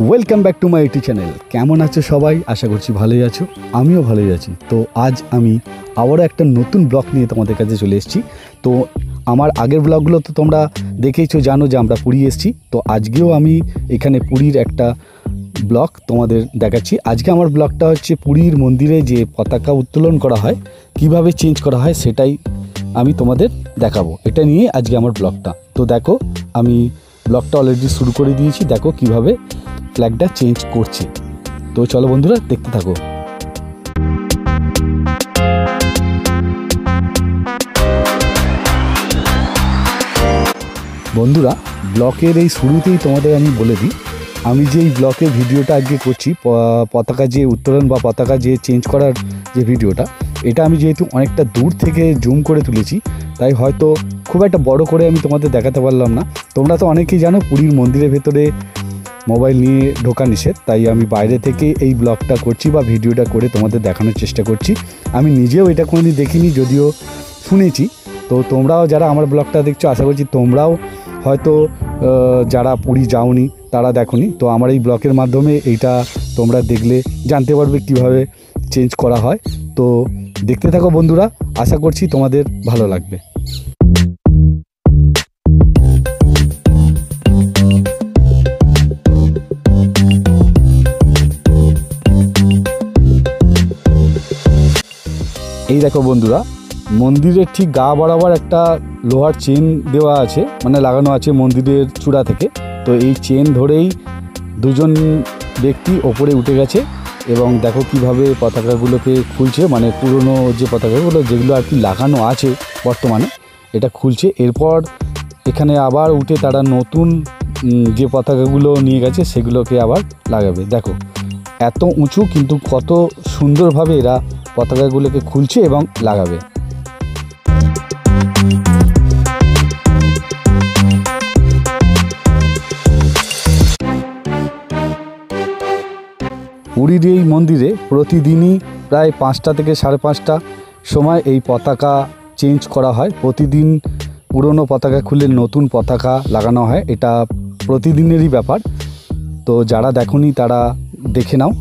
Welcome back to my YouTube channel. কেমন আছো সবাই? আশা করছি ভালোই আছো, আমিও ভালোই আছি। তো আজ আমি আবারও একটা নতুন ব্লগ নিয়ে তোমাদের কাছে চলে এসেছি। তো আমার আগের ব্লগগুলো তো তোমরা দেখেইছো, জানো যে আমরা পুরী এসেছি। তো আজকেও আমি এখানে পুরীর একটা ব্লগ তোমাদের দেখাচ্ছি। আজকে আমার ব্লগটা হচ্ছে পুরীর মন্দিরে যে পতাকা উত্তোলন করা হয়, কিভাবে চেঞ্জ করা হয় সেটাই আমি তোমাদের দেখাবো। এটা নিয়ে আজকে আমার ব্লগটা। তো দেখো, আমি ব্লগটা অলরেডি শুরু করে দিয়েছি। দেখো কিভাবে ফ্ল্যাগটা চেঞ্জ করছে। তো চলো বন্ধুরা, দেখতে থাকো। বন্ধুরা, ব্লকের এই শুরুতেই তোমাদের আমি বলে দিই, আমি যে এই ব্লকের ভিডিওটা আজকে করছি, পতাকা যে উত্তোলন বা পতাকা যে চেঞ্জ করার যে ভিডিওটা, এটা আমি যেহেতু অনেকটা দূর থেকে জুম করে তুলেছি, তাই হয়তো খুব একটা বড় করে আমি তোমাদের দেখাতে পারলাম না। তোমরা তো অনেকেই জানো পুরীর মন্দিরের ভেতরে মোবাইল নিয়ে ঢোকা নিষেধ, তাই আমি বাইরে থেকে এই ব্লগটা করছি বা ভিডিওটা করে তোমাদের দেখানোর চেষ্টা করছি। আমি নিজেও এটা কোনোদিন দেখিনি, যদিও শুনেছি। তো তোমরাও যারা আমার ব্লগটা দেখছো, আশা করছি তোমরাও হয়তো যারা পুরী যাওনি তারা দেখোনি। তো আমার এই ব্লগের মাধ্যমে এইটা তোমরা দেখলে জানতে পারবে কিভাবে চেঞ্জ করা হয়। তো দেখতে থাকো বন্ধুরা, আশা করছি তোমাদের ভালো লাগবে। এই দেখো বন্ধুরা, মন্দিরের ঠিক গা বরাবর একটা লোহার চেন দেওয়া আছে, মানে লাগানো আছে মন্দিরের চূড়া থেকে। তো এই চেন ধরেই দুজন ব্যক্তি ওপরে উঠে গেছে এবং দেখো কিভাবে পতাকাগুলোকে খুলছে, মানে পুরনো যে পতাকাগুলো যেগুলো আর কি লাগানো আছে বর্তমানে, এটা খুলছে। এরপর এখানে আবার উঠে তারা নতুন যে পতাকাগুলো নিয়ে গেছে সেগুলোকে আবার লাগাবে। দেখো এত উঁচু, কিন্তু কত সুন্দরভাবে এরা পতাকাগুলোকে খুলছে এবং লাগাবে। পুরীর এই মন্দিরে প্রতিদিনই প্রায় 5টা থেকে 5:30 সময় এই পতাকা চেঞ্জ করা হয়। প্রতিদিন পুরনো পতাকা খুলে নতুন পতাকা লাগানো হয়, এটা প্রতিদিনেরই ব্যাপার। তো যারা দেখোনি তারা দেখে নাও।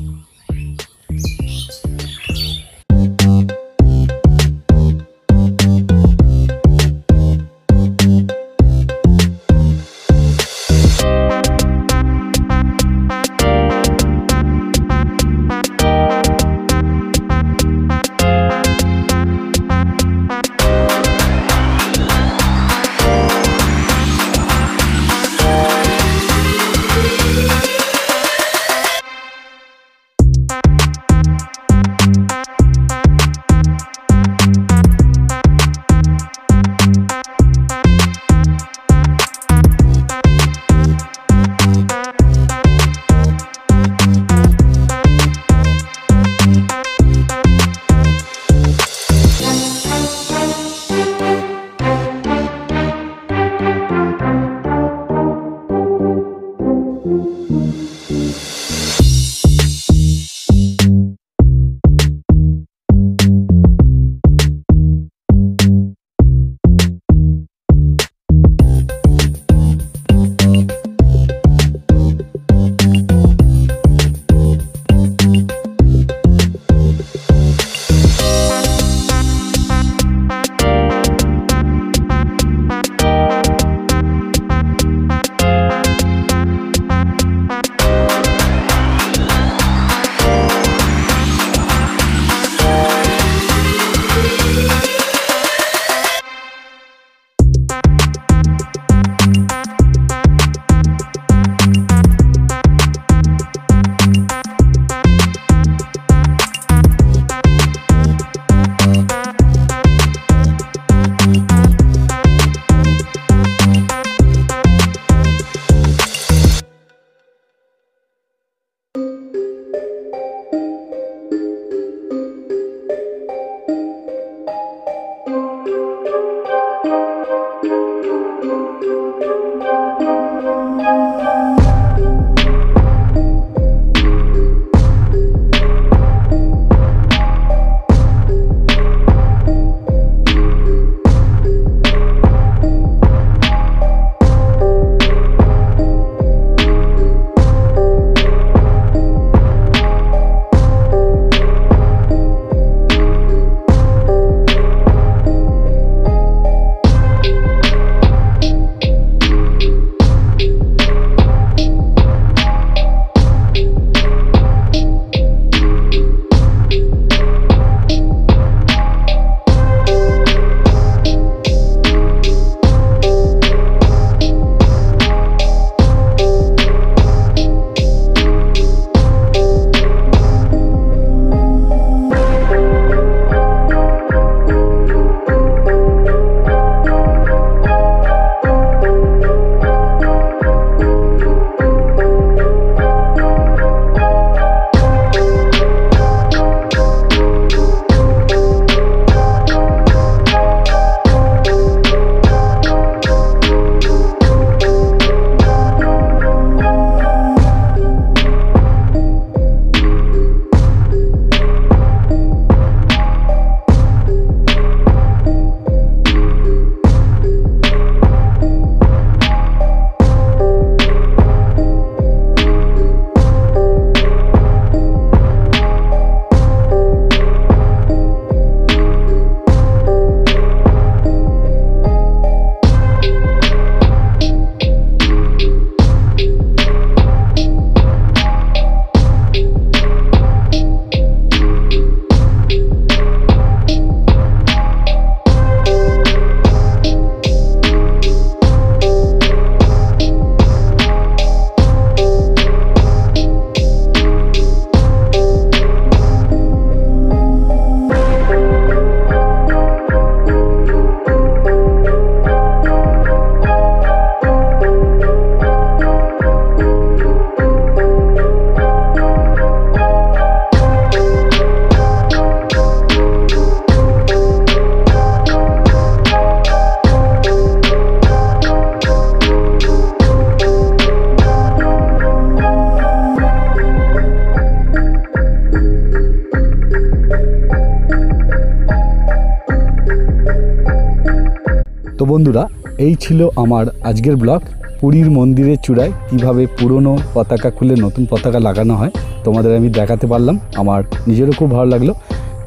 বন্ধুরা, এই ছিল আমার আজকের ব্লগ। পুরীর মন্দিরের চূড়ায় কিভাবে পুরনো পতাকা খুলে নতুন পতাকা লাগানো হয় তোমাদের আমি দেখাতে পারলাম। আমার নিজেরও খুব ভালো লাগলো।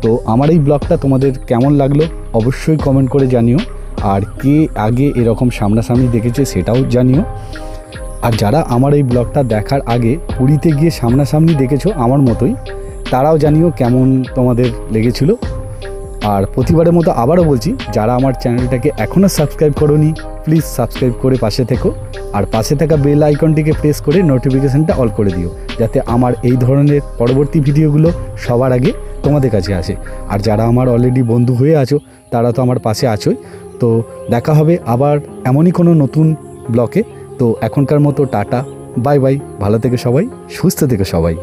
তো আমার এই ব্লগটা তোমাদের কেমন লাগলো অবশ্যই কমেন্ট করে জানিও। আর কে আগে এরকম সামনাসামনি দেখেছে সেটাও জানিও। আর যারা আমার এই ব্লগটা দেখার আগে পুরীতে গিয়ে সামনাসামনি দেখেছো আমার মতোই, তারাও জানিও কেমন তোমাদের লেগেছিল। আর প্রতিবারের মতো আবারও বলছি, যারা আমার চ্যানেলটাকে এখনও সাবস্ক্রাইব করোনি প্লিজ সাবস্ক্রাইব করে পাশে থেকো। আর পাশে থাকা বেল আইকনটিকে প্রেস করে নোটিফিকেশানটা অল করে দিও, যাতে আমার এই ধরনের পরবর্তী ভিডিওগুলো সবার আগে তোমাদের কাছে আসে। আর যারা আমার অলরেডি বন্ধু হয়ে আছো তারা তো আমার পাশে আছোই। তো দেখা হবে আবার এমনই কোনো নতুন ব্লগে। তো এখনকার মতো টাটা, বাই বাই, ভালো থেকে সবাই, সুস্থ থেকে সবাই।